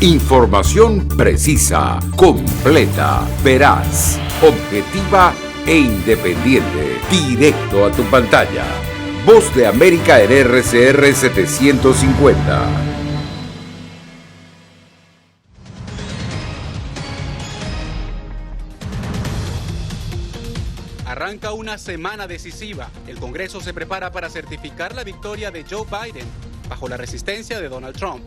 Información precisa, completa, veraz, objetiva e independiente. Directo a tu pantalla. Voz de América en RCR 750. Arranca una semana decisiva. El Congreso se prepara para certificar la victoria de Joe Biden bajo la resistencia de Donald Trump.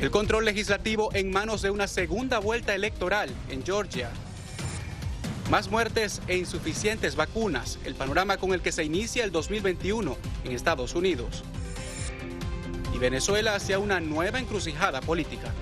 El control legislativo en manos de una segunda vuelta electoral en Georgia. Más muertes e insuficientes vacunas, el panorama con el que se inicia el 2021 en Estados Unidos. Y Venezuela hacia una nueva encrucijada política.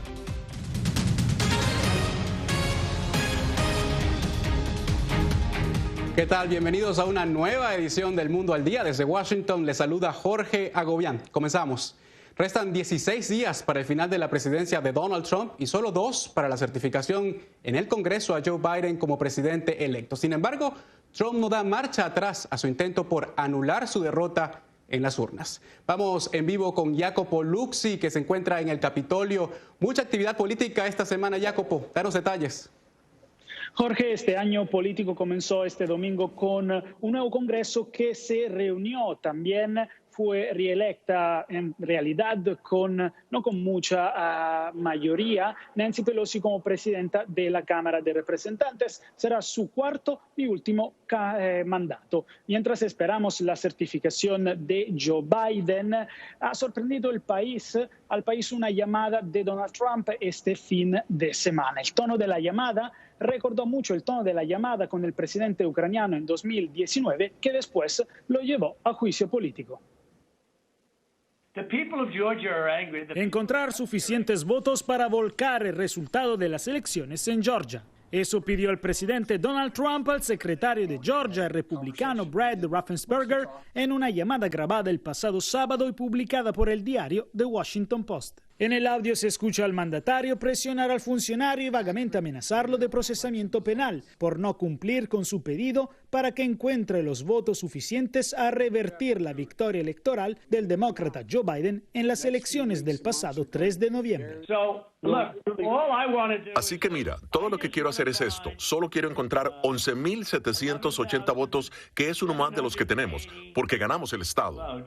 ¿Qué tal? Bienvenidos a una nueva edición del Mundo al Día. Desde Washington les saluda Jorge Agobián. Comenzamos. Restan 16 días para el final de la presidencia de Donald Trump y solo 2 para la certificación en el Congreso a Joe Biden como presidente electo. Sin embargo, Trump no da marcha atrás a su intento por anular su derrota en las urnas. Vamos en vivo con Jacopo Luxi, que se encuentra en el Capitolio. Mucha actividad política esta semana, Jacopo. Danos detalles. Jorge, este año político comenzó este domingo con un nuevo Congreso que se reunió. También fue reelecta en realidad no con mucha mayoría Nancy Pelosi como presidenta de la Cámara de Representantes. Será su cuarto y último mandato. Mientras esperamos la certificación de Joe Biden, ha sorprendido al país una llamada de Donald Trump este fin de semana. El tono de la llamada recordó mucho el tono de la llamada con el presidente ucraniano en 2019, que después lo llevó a juicio político. Encontrar suficientes votos para volcar el resultado de las elecciones en Georgia. Eso pidió el presidente Donald Trump al secretario de Georgia, el republicano Brad Raffensperger, en una llamada grabada el pasado sábado y publicada por el diario The Washington Post. En el audio se escucha al mandatario presionar al funcionario y vagamente amenazarlo de procesamiento penal por no cumplir con su pedido para que encuentre los votos suficientes a revertir la victoria electoral del demócrata Joe Biden en las elecciones del pasado 3 de noviembre. Así que mira, todo lo que quiero hacer es esto. Solo quiero encontrar 11,780 votos, que es uno más de los que tenemos, porque ganamos el estado.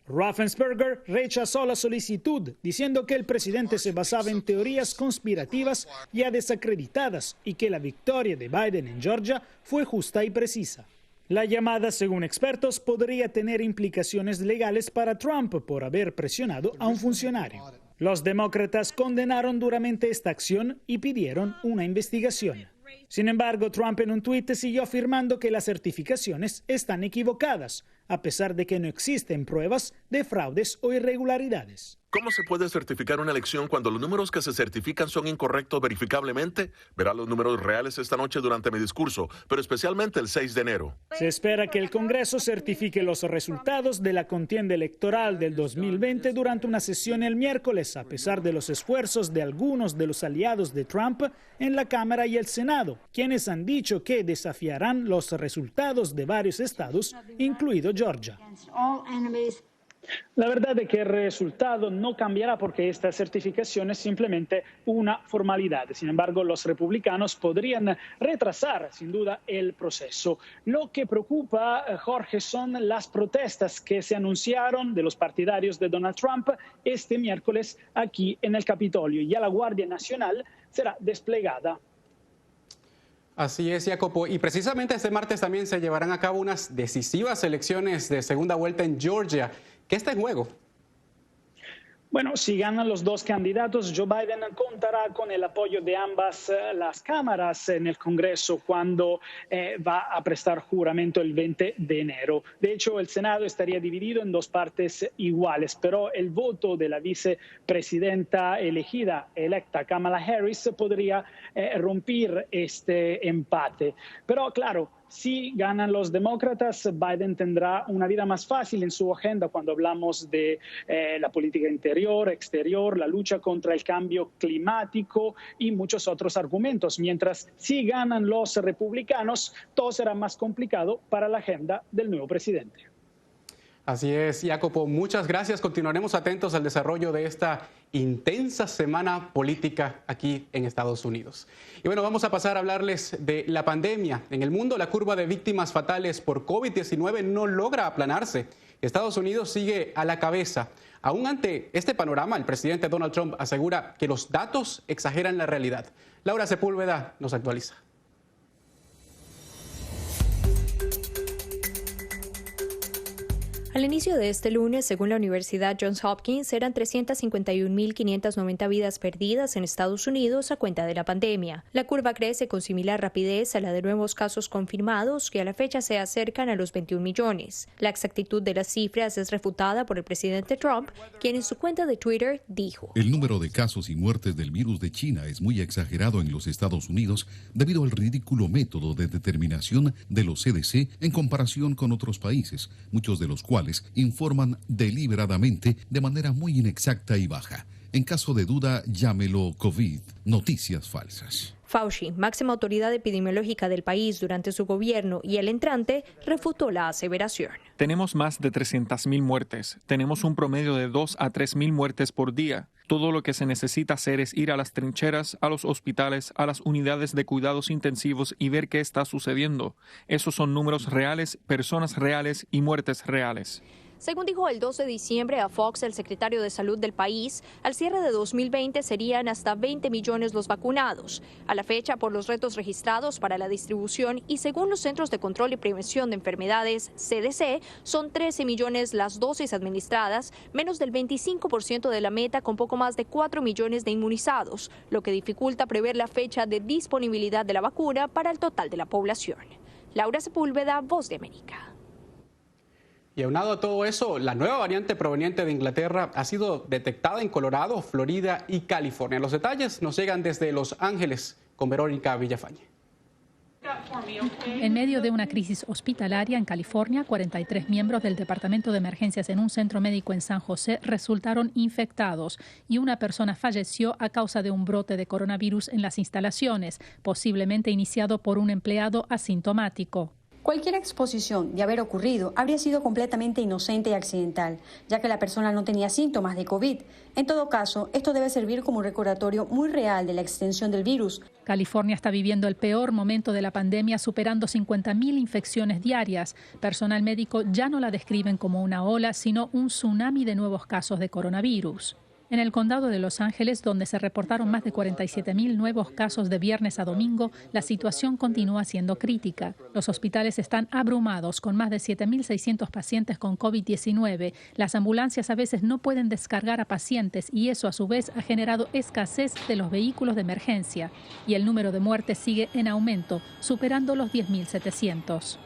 Raffensperger rechazó la solicitud, diciendo que el presidente se basaba en teorías conspirativas ya desacreditadas y que la victoria de Biden en Georgia fue justa y precisa. La llamada, según expertos, podría tener implicaciones legales para Trump por haber presionado a un funcionario. Los demócratas condenaron duramente esta acción y pidieron una investigación. Sin embargo, Trump en un tuit siguió afirmando que las certificaciones están equivocadas, a pesar de que no existen pruebas de fraudes o irregularidades. ¿Cómo se puede certificar una elección cuando los números que se certifican son incorrectos verificablemente? Verá los números reales esta noche durante mi discurso, pero especialmente el 6 de enero. Se espera que el Congreso certifique los resultados de la contienda electoral del 2020 durante una sesión el miércoles, a pesar de los esfuerzos de algunos de los aliados de Trump en la Cámara y el Senado, quienes han dicho que desafiarán los resultados de varios estados, incluido Georgia. La verdad es que el resultado no cambiará porque esta certificación es simplemente una formalidad. Sin embargo, los republicanos podrían retrasar, sin duda, el proceso. Lo que preocupa, Jorge, son las protestas que se anunciaron de los partidarios de Donald Trump este miércoles aquí en el Capitolio. Ya la Guardia Nacional será desplegada. Así es, Jacopo. Y precisamente este martes también se llevarán a cabo unas decisivas elecciones de segunda vuelta en Georgia. ¿Qué está en juego? Bueno, si ganan los dos candidatos, Joe Biden contará con el apoyo de ambas las cámaras en el Congreso cuando va a prestar juramento el 20 de enero. De hecho, el Senado estaría dividido en dos partes iguales, pero el voto de la vicepresidenta electa Kamala Harris podría romper este empate. Pero claro, si ganan los demócratas, Biden tendrá una vida más fácil en su agenda cuando hablamos de la política interior, exterior, la lucha contra el cambio climático y muchos otros argumentos. Mientras si ganan los republicanos, todo será más complicado para la agenda del nuevo presidente. Así es, Jacopo, muchas gracias. Continuaremos atentos al desarrollo de esta intensa semana política aquí en Estados Unidos. Y bueno, vamos a pasar a hablarles de la pandemia. En el mundo, la curva de víctimas fatales por COVID-19 no logra aplanarse. Estados Unidos sigue a la cabeza. Aún ante este panorama, el presidente Donald Trump asegura que los datos exageran la realidad. Laura Sepúlveda nos actualiza. Al inicio de este lunes, según la Universidad Johns Hopkins, eran 351.590 vidas perdidas en Estados Unidos a cuenta de la pandemia. La curva crece con similar rapidez a la de nuevos casos confirmados, que a la fecha se acercan a los 21 millones. La exactitud de las cifras es refutada por el presidente Trump, quien en su cuenta de Twitter dijo: "El número de casos y muertes del virus de China es muy exagerado en los Estados Unidos debido al ridículo método de determinación de los CDC en comparación con otros países, muchos de los cuales informan deliberadamente de manera muy inexacta y baja. En caso de duda, llámelo COVID, noticias falsas". Fauci, máxima autoridad epidemiológica del país durante su gobierno y el entrante, refutó la aseveración. Tenemos más de 300.000 muertes. Tenemos un promedio de 2 a 3.000 muertes por día. Todo lo que se necesita hacer es ir a las trincheras, a los hospitales, a las unidades de cuidados intensivos y ver qué está sucediendo. Esos son números reales, personas reales y muertes reales. Según dijo el 2 de diciembre a Fox el secretario de Salud del país, al cierre de 2020 serían hasta 20 millones los vacunados. A la fecha, por los retos registrados para la distribución y según los Centros de Control y Prevención de Enfermedades, CDC, son 13 millones las dosis administradas, menos del 25% de la meta, con poco más de 4 millones de inmunizados, lo que dificulta prever la fecha de disponibilidad de la vacuna para el total de la población. Laura Sepúlveda, Voz de América. Y aunado a todo eso, la nueva variante proveniente de Inglaterra ha sido detectada en Colorado, Florida y California. Los detalles nos llegan desde Los Ángeles con Verónica Villafañe. En medio de una crisis hospitalaria en California, 43 miembros del Departamento de Emergencias en un centro médico en San José resultaron infectados y una persona falleció a causa de un brote de coronavirus en las instalaciones, posiblemente iniciado por un empleado asintomático. Cualquier exposición de haber ocurrido habría sido completamente inocente y accidental, ya que la persona no tenía síntomas de COVID. En todo caso, esto debe servir como un recordatorio muy real de la extensión del virus. California está viviendo el peor momento de la pandemia, superando 50.000 infecciones diarias. Personal médico ya no la describen como una ola, sino un tsunami de nuevos casos de coronavirus. En el condado de Los Ángeles, donde se reportaron más de 47.000 nuevos casos de viernes a domingo, la situación continúa siendo crítica. Los hospitales están abrumados con más de 7.600 pacientes con COVID-19. Las ambulancias a veces no pueden descargar a pacientes y eso a su vez ha generado escasez de los vehículos de emergencia. Y el número de muertes sigue en aumento, superando los 10.700.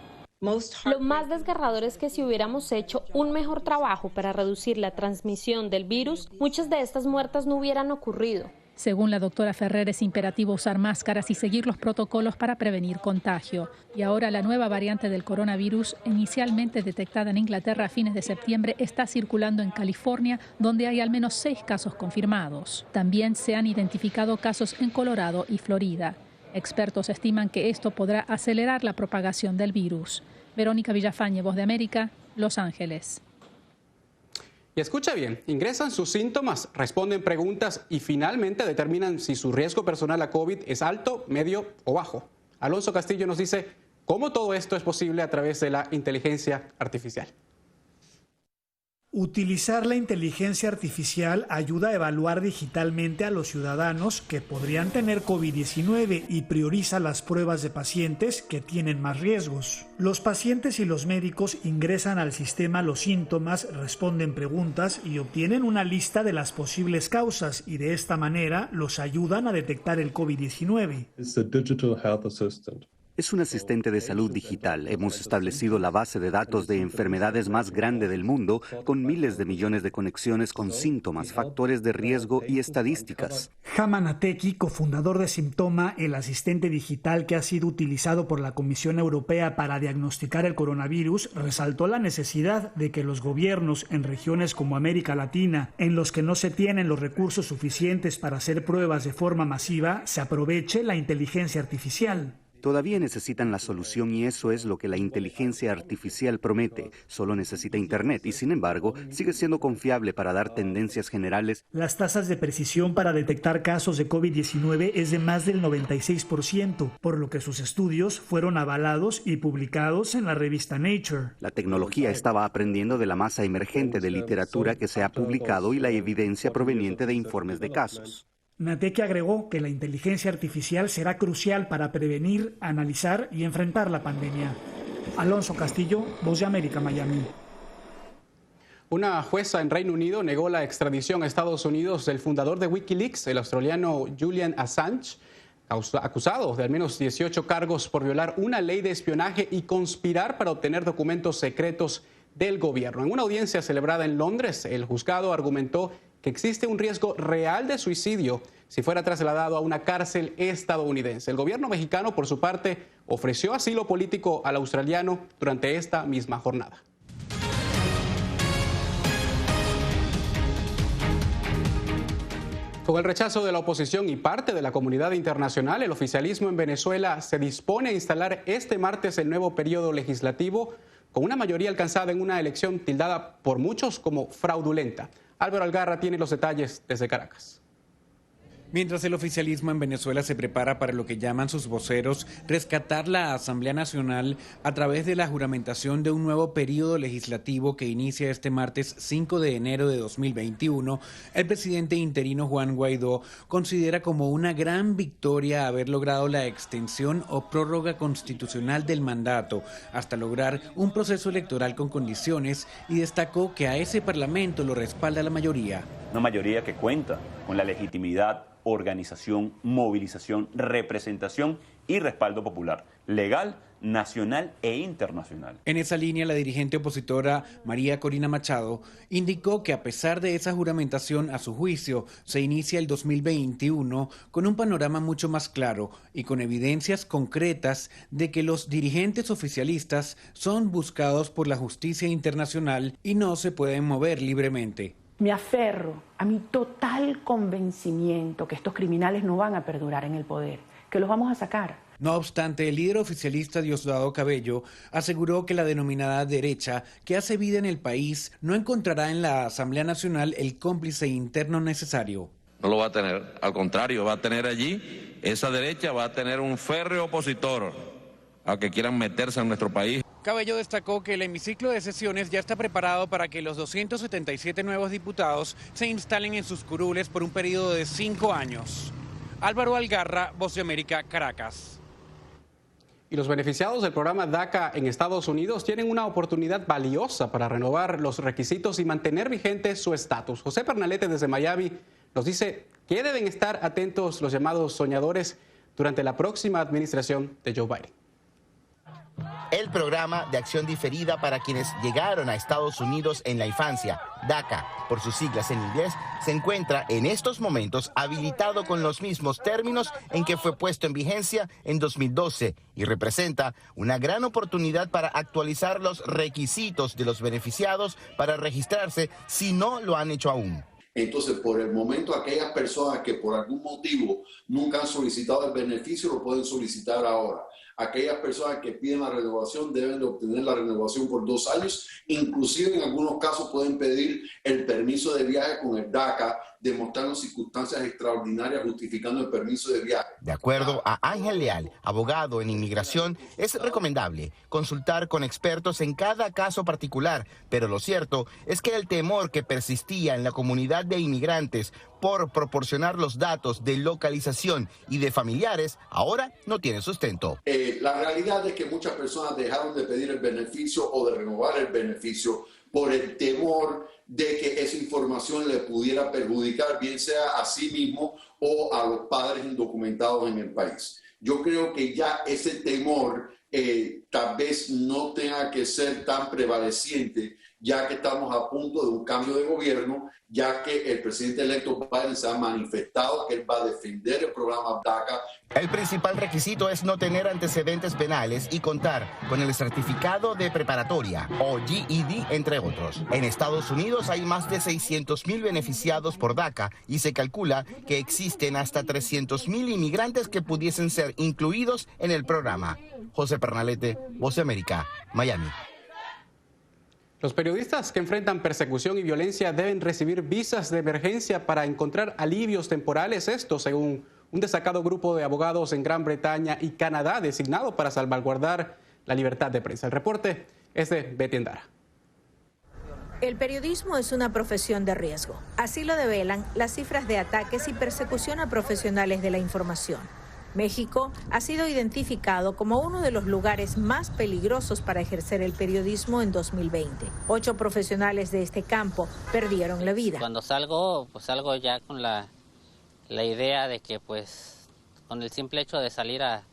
Lo más desgarrador es que si hubiéramos hecho un mejor trabajo para reducir la transmisión del virus, muchas de estas muertes no hubieran ocurrido. Según la doctora Ferrer, es imperativo usar máscaras y seguir los protocolos para prevenir contagio. Y ahora la nueva variante del coronavirus, inicialmente detectada en Inglaterra a fines de septiembre, está circulando en California, donde hay al menos 6 casos confirmados. También se han identificado casos en Colorado y Florida. Expertos estiman que esto podrá acelerar la propagación del virus. Verónica Villafañe, Voz de América, Los Ángeles. Y escucha bien, ingresan sus síntomas, responden preguntas y finalmente determinan si su riesgo personal a COVID es alto, medio o bajo. Alonso Castillo nos dice cómo todo esto es posible a través de la inteligencia artificial. Utilizar la inteligencia artificial ayuda a evaluar digitalmente a los ciudadanos que podrían tener COVID-19 y prioriza las pruebas de pacientes que tienen más riesgos. Los pacientes y los médicos ingresan al sistema los síntomas, responden preguntas y obtienen una lista de las posibles causas y de esta manera los ayudan a detectar el COVID-19. Es un asistente de salud digital. Hemos establecido la base de datos de enfermedades más grande del mundo, con miles de millones de conexiones con síntomas, factores de riesgo y estadísticas. Haman Ateki, cofundador de Symptoma, el asistente digital que ha sido utilizado por la Comisión Europea para diagnosticar el coronavirus, resaltó la necesidad de que los gobiernos en regiones como América Latina, en los que no se tienen los recursos suficientes para hacer pruebas de forma masiva, se aproveche la inteligencia artificial. Todavía necesitan la solución y eso es lo que la inteligencia artificial promete. Solo necesita Internet y, sin embargo, sigue siendo confiable para dar tendencias generales. Las tasas de precisión para detectar casos de COVID-19 es de más del 96%, por lo que sus estudios fueron avalados y publicados en la revista Nature. La tecnología estaba aprendiendo de la masa emergente de literatura que se ha publicado y la evidencia proveniente de informes de casos. Nateke agregó que la inteligencia artificial será crucial para prevenir, analizar y enfrentar la pandemia. Alonso Castillo, Voz de América, Miami. Una jueza en Reino Unido negó la extradición a Estados Unidos del fundador de Wikileaks, el australiano Julian Assange, acusado de al menos 18 cargos por violar una ley de espionaje y conspirar para obtener documentos secretos del gobierno. En una audiencia celebrada en Londres, el juzgado argumentó que existe un riesgo real de suicidio si fuera trasladado a una cárcel estadounidense. El gobierno mexicano, por su parte, ofreció asilo político al australiano durante esta misma jornada. Con el rechazo de la oposición y parte de la comunidad internacional, el oficialismo en Venezuela se dispone a instalar este martes el nuevo periodo legislativo con una mayoría alcanzada en una elección tildada por muchos como fraudulenta. Álvaro Algarra tiene los detalles desde Caracas. Mientras el oficialismo en Venezuela se prepara para lo que llaman sus voceros rescatar la Asamblea Nacional a través de la juramentación de un nuevo periodo legislativo que inicia este martes 5 de enero de 2021, el presidente interino Juan Guaidó considera como una gran victoria haber logrado la extensión o prórroga constitucional del mandato hasta lograr un proceso electoral con condiciones y destacó que a ese parlamento lo respalda la mayoría. Una mayoría que cuenta con la legitimidad, organización, movilización, representación y respaldo popular, legal, nacional e internacional. En esa línea, la dirigente opositora María Corina Machado indicó que a pesar de esa juramentación, a su juicio, se inicia el 2021 con un panorama mucho más claro y con evidencias concretas de que los dirigentes oficialistas son buscados por la justicia internacional y no se pueden mover libremente. Me aferro a mi total convencimiento que estos criminales no van a perdurar en el poder, que los vamos a sacar. No obstante, el líder oficialista Diosdado Cabello aseguró que la denominada derecha que hace vida en el país no encontrará en la Asamblea Nacional el cómplice interno necesario. No lo va a tener, al contrario, va a tener allí, esa derecha va a tener un férreo opositor a que quieran meterse en nuestro país. Cabello destacó que el hemiciclo de sesiones ya está preparado para que los 277 nuevos diputados se instalen en sus curules por un periodo de 5 años. Álvaro Algarra, Voz de América, Caracas. Y los beneficiados del programa DACA en Estados Unidos tienen una oportunidad valiosa para renovar los requisitos y mantener vigente su estatus. José Pernalete desde Miami nos dice que deben estar atentos los llamados soñadores durante la próxima administración de Joe Biden. El programa de acción diferida para quienes llegaron a Estados Unidos en la infancia, DACA, por sus siglas en inglés, se encuentra en estos momentos habilitado con los mismos términos en que fue puesto en vigencia en 2012 y representa una gran oportunidad para actualizar los requisitos de los beneficiados para registrarse si no lo han hecho aún. Entonces, por el momento, aquellas personas que por algún motivo nunca han solicitado el beneficio lo pueden solicitar ahora. Aquellas personas que piden la renovación deben de obtener la renovación por 2 años. Inclusive en algunos casos pueden pedir el permiso de viaje con el DACA, demostrando circunstancias extraordinarias justificando el permiso de viaje. De acuerdo a Ángel Leal, abogado en inmigración, es recomendable consultar con expertos en cada caso particular, pero lo cierto es que el temor que persistía en la comunidad de inmigrantes por proporcionar los datos de localización y de familiares ahora no tiene sustento. La realidad es que muchas personas dejaron de pedir el beneficio o de renovar el beneficio por el temor de que esa información le pudiera perjudicar, bien sea a sí mismo o a los padres indocumentados en el país. Yo creo que ya ese temor tal vez no tenga que ser tan prevaleciente, ya que estamos a punto de un cambio de gobierno, ya que el presidente electo Biden se ha manifestado que él va a defender el programa DACA. El principal requisito es no tener antecedentes penales y contar con el certificado de preparatoria o GED, entre otros. En Estados Unidos hay más de 600,000 beneficiados por DACA y se calcula que existen hasta 300,000 inmigrantes que pudiesen ser incluidos en el programa. José Pernalete, Voz de América, Miami. Los periodistas que enfrentan persecución y violencia deben recibir visas de emergencia para encontrar alivios temporales, esto según un destacado grupo de abogados en Gran Bretaña y Canadá designado para salvaguardar la libertad de prensa. El reporte es de Betty Endara. El periodismo es una profesión de riesgo. Así lo develan las cifras de ataques y persecución a profesionales de la información. México ha sido identificado como uno de los lugares más peligrosos para ejercer el periodismo en 2020. 8 profesionales de este campo perdieron la vida. Cuando salgo, pues salgo ya con la idea de que pues con el simple hecho de salir a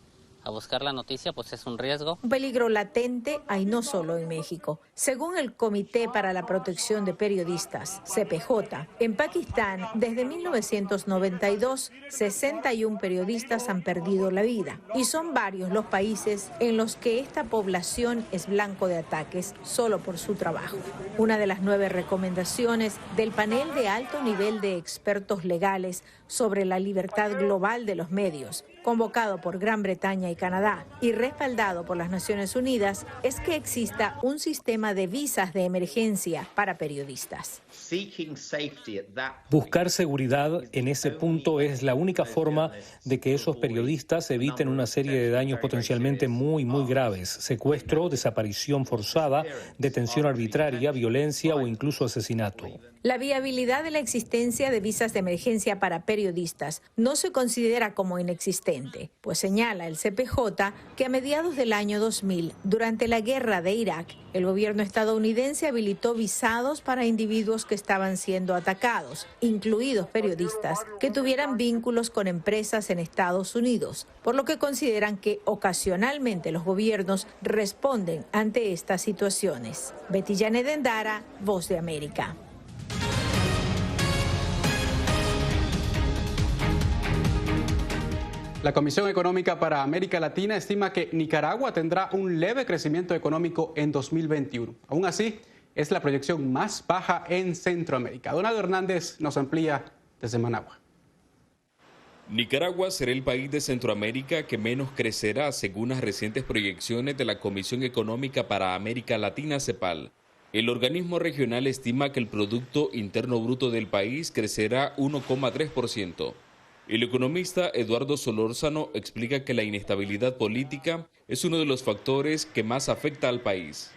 buscar la noticia, pues es un riesgo. Un peligro latente hay no solo en México. Según el Comité para la Protección de Periodistas, CPJ, en Pakistán, desde 1992, 61 periodistas han perdido la vida. Y son varios los países en los que esta población es blanco de ataques solo por su trabajo. Una de las 9 recomendaciones del panel de alto nivel de expertos legales sobre la libertad global de los medios, convocado por Gran Bretaña y Canadá y respaldado por las Naciones Unidas, es que exista un sistema de visas de emergencia para periodistas. Buscar seguridad en ese punto es la única forma de que esos periodistas eviten una serie de daños potencialmente muy graves: secuestro, desaparición forzada, detención arbitraria, violencia o incluso asesinato. La viabilidad de la existencia de visas de emergencia para periodistas no se considera como inexistente, pues señala el CPJ que a mediados del año 2000, durante la guerra de Irak, el gobierno estadounidense habilitó visados para individuos que estaban siendo atacados, incluidos periodistas que tuvieran vínculos con empresas en Estados Unidos, por lo que consideran que ocasionalmente los gobiernos responden ante estas situaciones. Betty Janet Endara, Voz de América. La Comisión Económica para América Latina estima que Nicaragua tendrá un leve crecimiento económico en 2021. Aún así, es la proyección más baja en Centroamérica. Donaldo Hernández nos amplía desde Managua. Nicaragua será el país de Centroamérica que menos crecerá según las recientes proyecciones de la Comisión Económica para América Latina, CEPAL. El organismo regional estima que el Producto Interno Bruto del país crecerá 1,3%. El economista Eduardo Solórzano explica que la inestabilidad política es uno de los factores que más afecta al país.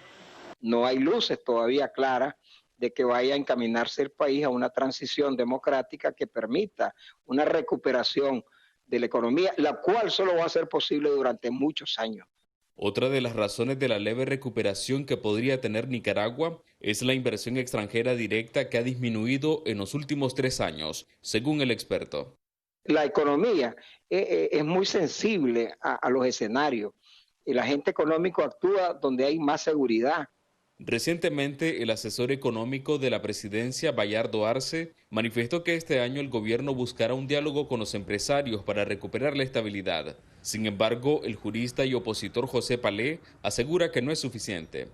No hay luces todavía claras de que vaya a encaminarse el país a una transición democrática que permita una recuperación de la economía, la cual solo va a ser posible durante muchos años. Otra de las razones de la leve recuperación que podría tener Nicaragua es la inversión extranjera directa que ha disminuido en los últimos 3 años, según el experto. La economía es muy sensible a los escenarios. El agente económico actúa donde hay más seguridad. Recientemente, el asesor económico de la presidencia, Bayardo Arce, manifestó que este año el gobierno buscará un diálogo con los empresarios para recuperar la estabilidad. Sin embargo, el jurista y opositor José Palé asegura que no es suficiente.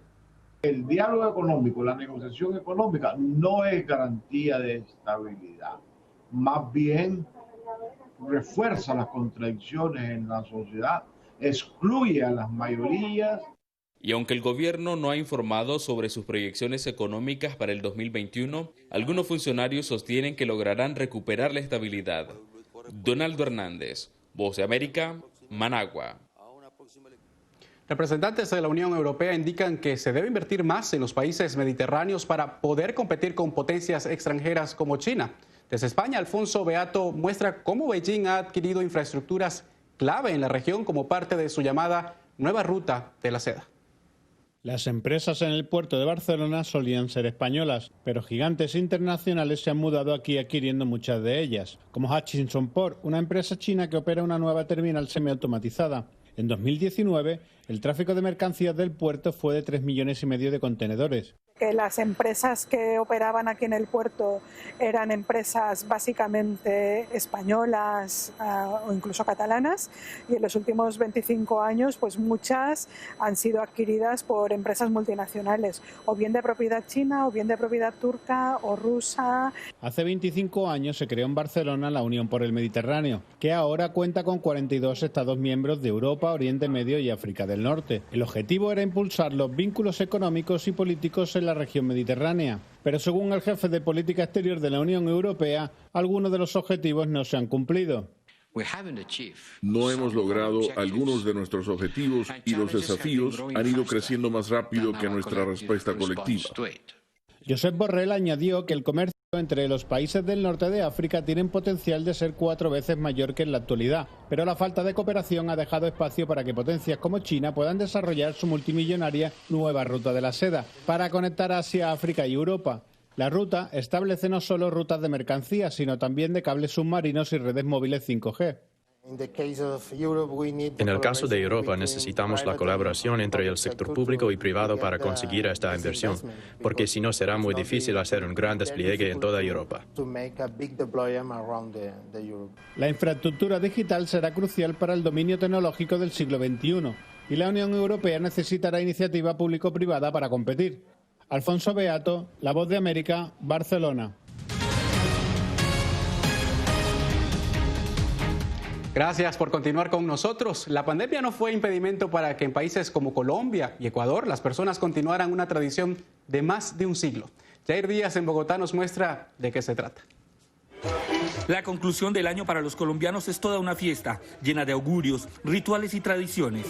El diálogo económico, la negociación económica no es garantía de estabilidad. Más bien refuerza las contradicciones en la sociedad, excluye a las mayorías. Y aunque el gobierno no ha informado sobre sus proyecciones económicas para el 2021, algunos funcionarios sostienen que lograrán recuperar la estabilidad. Donaldo Hernández, Voz de América, Managua. Representantes de la Unión Europea indican que se debe invertir más en los países mediterráneos para poder competir con potencias extranjeras como China. Desde España, Alfonso Beato muestra cómo Beijing ha adquirido infraestructuras clave en la región como parte de su llamada Nueva Ruta de la Seda. Las empresas en el puerto de Barcelona solían ser españolas, pero gigantes internacionales se han mudado aquí adquiriendo muchas de ellas, como Hutchinson Port, una empresa china que opera una nueva terminal semiautomatizada. En 2019, el tráfico de mercancías del puerto fue de 3,5 millones de contenedores. que las empresas que operaban aquí en el puerto eran empresas básicamente españolas o incluso catalanas, y en los últimos 25 años pues muchas han sido adquiridas por empresas multinacionales, o bien de propiedad china, o bien de propiedad turca o rusa. Hace 25 años se creó en Barcelona la Unión por el Mediterráneo, que ahora cuenta con 42 Estados miembros de Europa, Oriente Medio y África del Norte. El objetivo era impulsar los vínculos económicos y políticos en la región mediterránea. Pero según el jefe de política exterior de la Unión Europea, algunos de los objetivos no se han cumplido. No hemos logrado algunos de nuestros objetivos y los desafíos han ido creciendo más rápido que nuestra respuesta colectiva. Josep Borrell añadió que el comercio entre los países del norte de África tienen potencial de ser 4 veces mayor que en la actualidad, pero la falta de cooperación ha dejado espacio para que potencias como China puedan desarrollar su multimillonaria nueva ruta de la seda para conectar Asia, África y Europa. La ruta establece no solo rutas de mercancías, sino también de cables submarinos y redes móviles 5G. En el caso de Europa necesitamos la colaboración entre el sector público y privado para conseguir esta inversión, porque si no será muy difícil hacer un gran despliegue en toda Europa. La infraestructura digital será crucial para el dominio tecnológico del siglo XXI y la Unión Europea necesitará iniciativa público-privada para competir. Alfonso Beato, La Voz de América, Barcelona. Gracias por continuar con nosotros. La pandemia no fue impedimento para que en países como Colombia y Ecuador las personas continuaran una tradición de más de un siglo. Jair Díaz en Bogotá nos muestra de qué se trata. La conclusión del año para los colombianos es toda una fiesta, llena de augurios, rituales y tradiciones.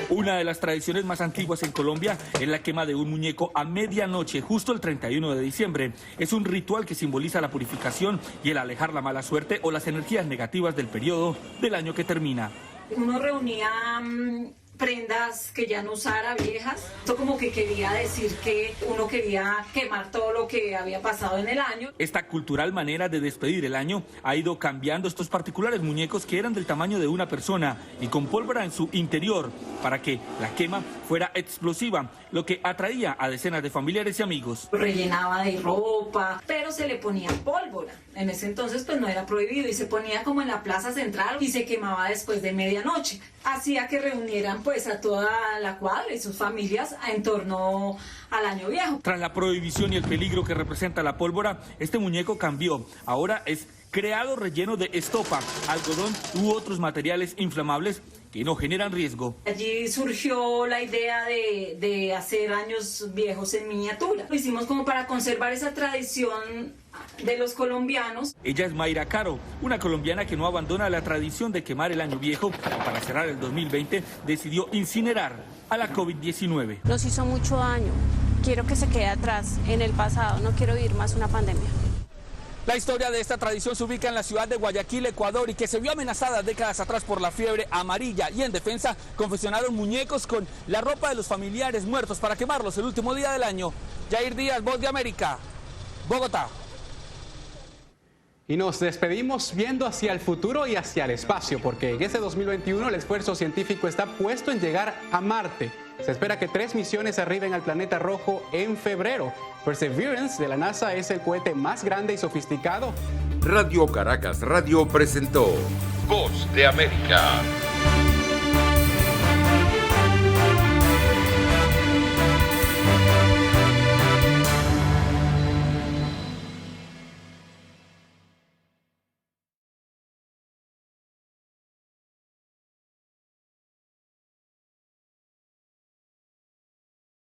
Una de las tradiciones más antiguas en Colombia es la quema de un muñeco a medianoche, justo el 31 de diciembre. Es un ritual que simboliza la purificación y el alejar la mala suerte o las energías negativas del periodo del año que termina. Uno reunía prendas que ya no usara, viejas. Esto como que quería decir que uno quería quemar todo lo que había pasado en el año. Esta cultural manera de despedir el año ha ido cambiando estos particulares muñecos que eran del tamaño de una persona y con pólvora en su interior para que la quema fuera explosiva, lo que atraía a decenas de familiares y amigos. Rellenaba de ropa, pero se le ponía pólvora. En ese entonces pues no era prohibido y se ponía como en la plaza central y se quemaba después de medianoche. Hacía que reunieran pues a toda la cuadra y sus familias en torno al año viejo. Tras la prohibición y el peligro que representa la pólvora, este muñeco cambió. Ahora es creado relleno de estopa, algodón u otros materiales inflamables que no generan riesgo. Allí surgió la idea de hacer años viejos en miniatura. Lo hicimos como para conservar esa tradición de los colombianos. Ella es Mayra Caro, una colombiana que no abandona la tradición de quemar el año viejo. Para cerrar el 2020 decidió incinerar a la COVID-19. Nos hizo mucho daño. Quiero que se quede atrás, en el pasado. No quiero vivir más una pandemia. La historia de esta tradición se ubica en la ciudad de Guayaquil, Ecuador, y que se vio amenazada décadas atrás por la fiebre amarilla, y en defensa confeccionaron muñecos con la ropa de los familiares muertos para quemarlos el último día del año. Jair Díaz, Voz de América, Bogotá. Y nos despedimos viendo hacia el futuro y hacia el espacio, porque en este 2021 el esfuerzo científico está puesto en llegar a Marte. Se espera que 3 misiones arriben al planeta rojo en febrero. Perseverance de la NASA es el cohete más grande y sofisticado. Radio Caracas Radio presentó Voz de América.